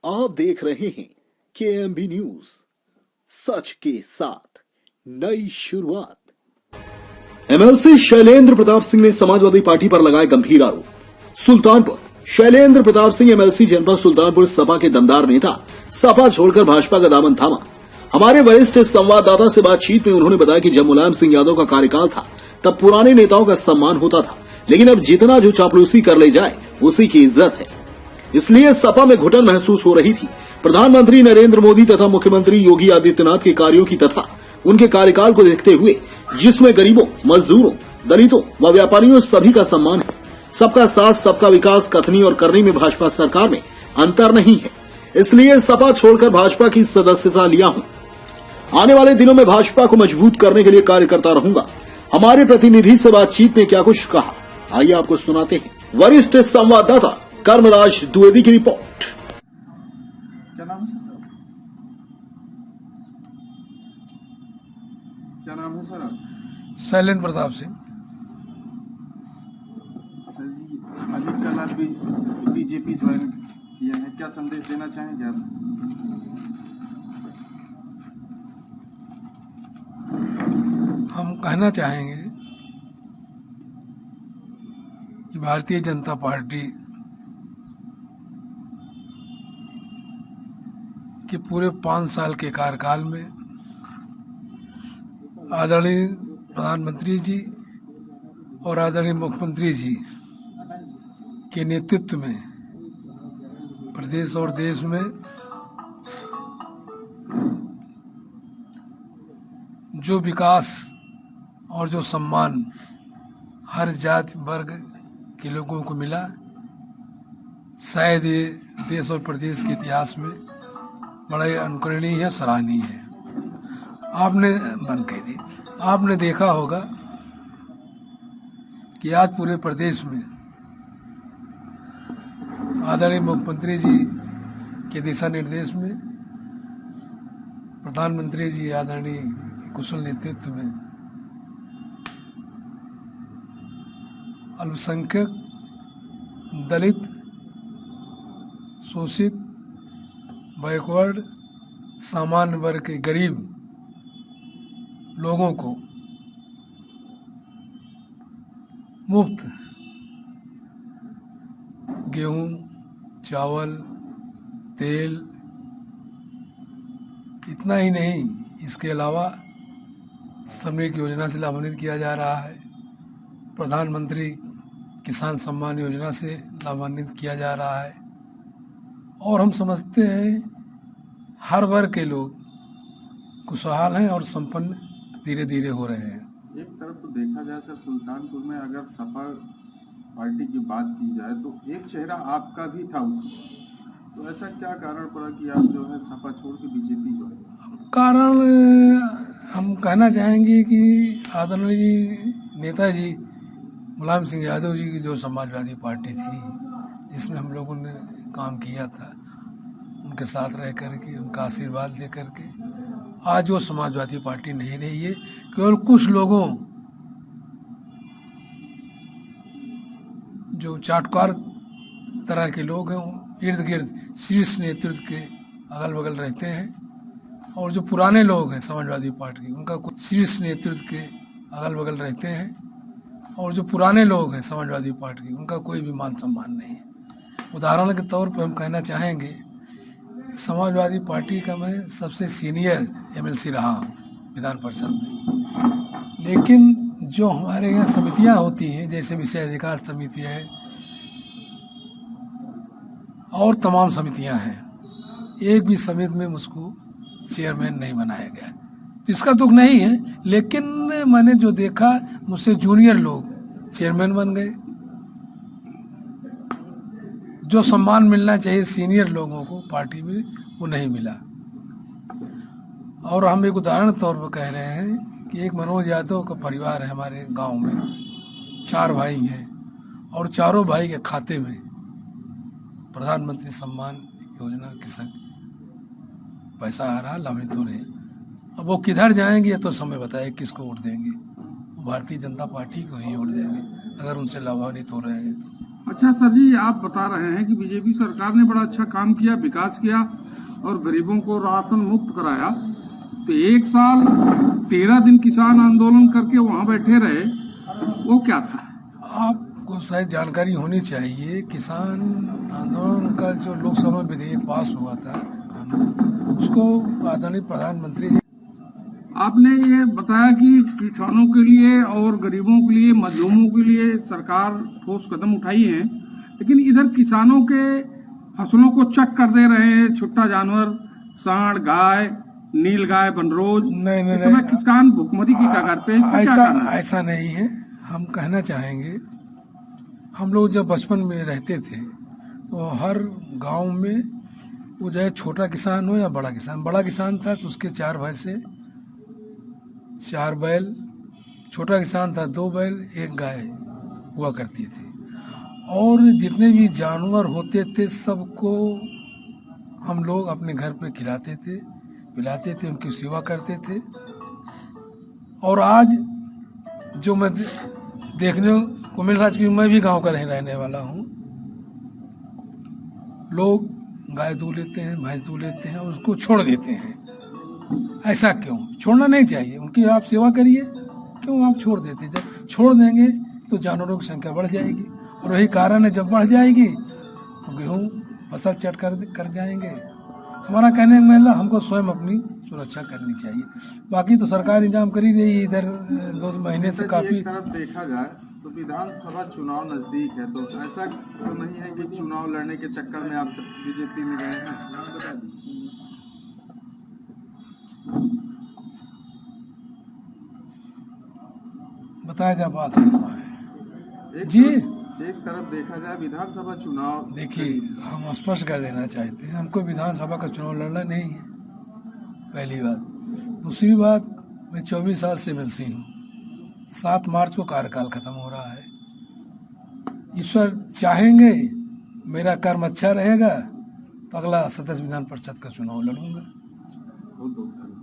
आप देख रहे हैं केएमबी न्यूज, सच के साथ नई शुरुआत। एमएलसी शैलेंद्र प्रताप सिंह ने समाजवादी पार्टी पर लगाए गंभीर आरोप। सुल्तानपुर शैलेंद्र प्रताप सिंह एमएलसी जनपद सुल्तानपुर सपा के दमदार नेता सपा छोड़कर भाजपा का दामन थामा। हमारे वरिष्ठ संवाददाता से बातचीत में उन्होंने बताया कि जब मुलायम सिंह यादव का कार्यकाल था तब पुराने नेताओं का सम्मान होता था, लेकिन अब जितना जो चापलूसी कर ले जाए उसी की इज्जत है। इसलिए सपा में घुटन महसूस हो रही थी। प्रधानमंत्री नरेंद्र मोदी तथा मुख्यमंत्री योगी आदित्यनाथ के कार्यों की तथा उनके कार्यकाल को देखते हुए, जिसमें गरीबों, मजदूरों, दलितों व व्यापारियों सभी का सम्मान है, सबका साथ सबका विकास कथनी और करनी में भाजपा सरकार में अंतर नहीं है। इसलिए सपा छोड़कर भाजपा की सदस्यता लिया हूं। आने वाले दिनों में भाजपा को मजबूत करने के लिए कार्य करता रहूंगा। हमारे प्रतिनिधि से बातचीत में क्या कुछ कहा, आइए आपको सुनाते हैं। वरिष्ठ संवाददाता कर्मराज द्विवेदी की रिपोर्ट। क्या नाम है सर? क्या नाम है सर? शैलेंद्र प्रताप सिंह। सर जी, कल आप बीजेपी ज्वाइन किए हैं, क्या संदेश देना चाहेंगे आप? हम कहना चाहेंगे कि भारतीय जनता पार्टी के पूरे 5 साल के कार्यकाल में आदरणीय प्रधानमंत्री जी और आदरणीय मुख्यमंत्री जी के नेतृत्व में प्रदेश और देश में जो विकास और जो सम्मान हर जाति वर्ग के लोगों को मिला, शायद ये देश और प्रदेश के इतिहास में बड़ा अनुकरणीय है, सराहनीय है। आपने देखा होगा कि आज पूरे प्रदेश में आदरणीय मुख्यमंत्री जी के दिशा निर्देश में, प्रधानमंत्री जी आदरणीय कुशल नेतृत्व में अल्पसंख्यक, दलित, शोषित, बैकवर्ड, सामान्य वर्ग के गरीब लोगों को मुफ्त गेहूं, चावल, तेल, इतना ही नहीं, इसके अलावा श्रमिक योजना से लाभान्वित किया जा रहा है। प्रधानमंत्री किसान सम्मान योजना से लाभान्वित किया जा रहा है। और हम समझते हैं हर वर्ग के लोग खुशहाल हैं और संपन्न धीरे धीरे हो रहे हैं। एक तरफ तो देखा जाए सर, सुल्तानपुर में अगर सपा पार्टी की बात की जाए तो एक चेहरा आपका भी था उसमें, तो ऐसा क्या कारण पड़ा कि आप जो है सपा छोड़ के बीजेपी ज्वाइन? कारण हम कहना चाहेंगे कि आदरणीय नेताजी मुलायम सिंह यादव जी की जो समाजवादी पार्टी थी, जिसमें हम लोगों ने काम किया था, उनके साथ रह करके, उनका आशीर्वाद दे करके आज वो समाजवादी पार्टी नहीं रही है। केवल कुछ लोगों जो चाटकार तरह के लोग हैं, इर्द गिर्द शीर्ष नेतृत्व के अगल बगल रहते हैं। और जो पुराने लोग हैं समाजवादी पार्टी, उनका कुछ शीर्ष नेतृत्व के अगल बगल रहते हैं। और जो पुराने लोग हैं समाजवादी पार्टी, उनका कोई भी मान सम्मान नहीं है। उदाहरण के तौर पर हम कहना चाहेंगे, समाजवादी पार्टी का मैं सबसे सीनियर एमएलसी रहा हूँ विधान परिषद में, लेकिन जो हमारे यहाँ समितियाँ होती हैं, जैसे विषय अधिकार समिति है और तमाम समितियाँ हैं, एक भी समिति में मुझको चेयरमैन नहीं बनाया गया। तो इसका दुख नहीं है, लेकिन मैंने जो देखा, मुझसे जूनियर लोग चेयरमैन बन गए। जो सम्मान मिलना चाहिए सीनियर लोगों को पार्टी में, वो नहीं मिला। और हम एक उदाहरण तौर पर कह रहे हैं कि एक मनोज यादव का परिवार है हमारे गांव में, 4 भाई हैं और चारों भाई के खाते में प्रधानमंत्री सम्मान योजना के पैसा आ रहा, लाभान्वित हो रहे हैं। अब वो किधर जाएंगे तो समय बताए किसको वोट देंगे। वो भारतीय जनता पार्टी को ही वोट देंगे अगर उनसे लाभान्वित हो रहे हैं तो। अच्छा सर जी, आप बता रहे हैं कि बीजेपी सरकार ने बड़ा अच्छा काम किया, विकास किया और गरीबों को राशन मुक्त कराया। तो 1 साल 13 दिन किसान आंदोलन करके वहां बैठे रहे, वो क्या था? आपको शायद जानकारी होनी चाहिए। किसान आंदोलन का जो लोकसभा विधेयक पास हुआ था कानून, उसको आदरणीय प्रधानमंत्री जी आपने ये बताया कि किसानों के लिए और गरीबों के लिए, मजलूमों के लिए सरकार ठोस कदम उठाई है, लेकिन इधर किसानों के फसलों को चक कर दे रहे हैं छुट्टा जानवर, सांड, गाय, नील गाय, बनरोज। नहीं नहीं इस समय नहीं, किसान भुखमरी की कगार पे है, इसको क्या ऐसा करना है? ऐसा नहीं है। हम कहना चाहेंगे, हम लोग जब बचपन में रहते थे तो हर गांव में वो चाहे छोटा किसान हो या बड़ा किसान था तो उसके 4 भैंसे, 4 बैल, छोटा किसान था 2 बैल 1 गाय हुआ करती थी। और जितने भी जानवर होते थे सबको हम लोग अपने घर पे खिलाते थे, पिलाते थे, उनकी सेवा करते थे। और आज जो मैं देखने को मिल रहा है, क्योंकि मैं भी गांव का रहने वाला हूँ, लोग गाय दूध लेते हैं, भैंस दूध लेते हैं और उसको छोड़ देते हैं। ऐसा क्यों? छोड़ना नहीं चाहिए, उनकी आप सेवा करिए। क्यों आप छोड़ देते हैं? जब छोड़ देंगे तो जानवरों की संख्या बढ़ जाएगी, और वही कारण है, जब बढ़ जाएगी तो गेहूँ फसल चट कर जाएंगे। हमारा कहने का मतलब, हमको स्वयं अपनी सुरक्षा करनी चाहिए। बाकी तो सरकार इंतजाम कर ही रही है। इधर 2 महीने से काफ़ी एक तरफ देखा जाए तो विधानसभा चुनाव नजदीक है, तो ऐसा तो नहीं है कि चुनाव लड़ने के चक्कर में आप बीजेपी में गए हैं? बताया जा बात है जी। एक तरफ देखा जाए विधानसभा चुनाव, देखिए, हम स्पष्ट कर देना चाहते हैं, हमको विधानसभा का चुनाव लड़ना नहीं है, पहली बात। दूसरी बात, मैं 24 साल से एमएलसी हूँ। 7 मार्च को कार्यकाल खत्म हो रहा है। ईश्वर चाहेंगे मेरा कर्म अच्छा रहेगा तो अगला सदस्य विधान परिषद का चुनाव लड़ूंगा। बहुत बहुत धन्यवाद।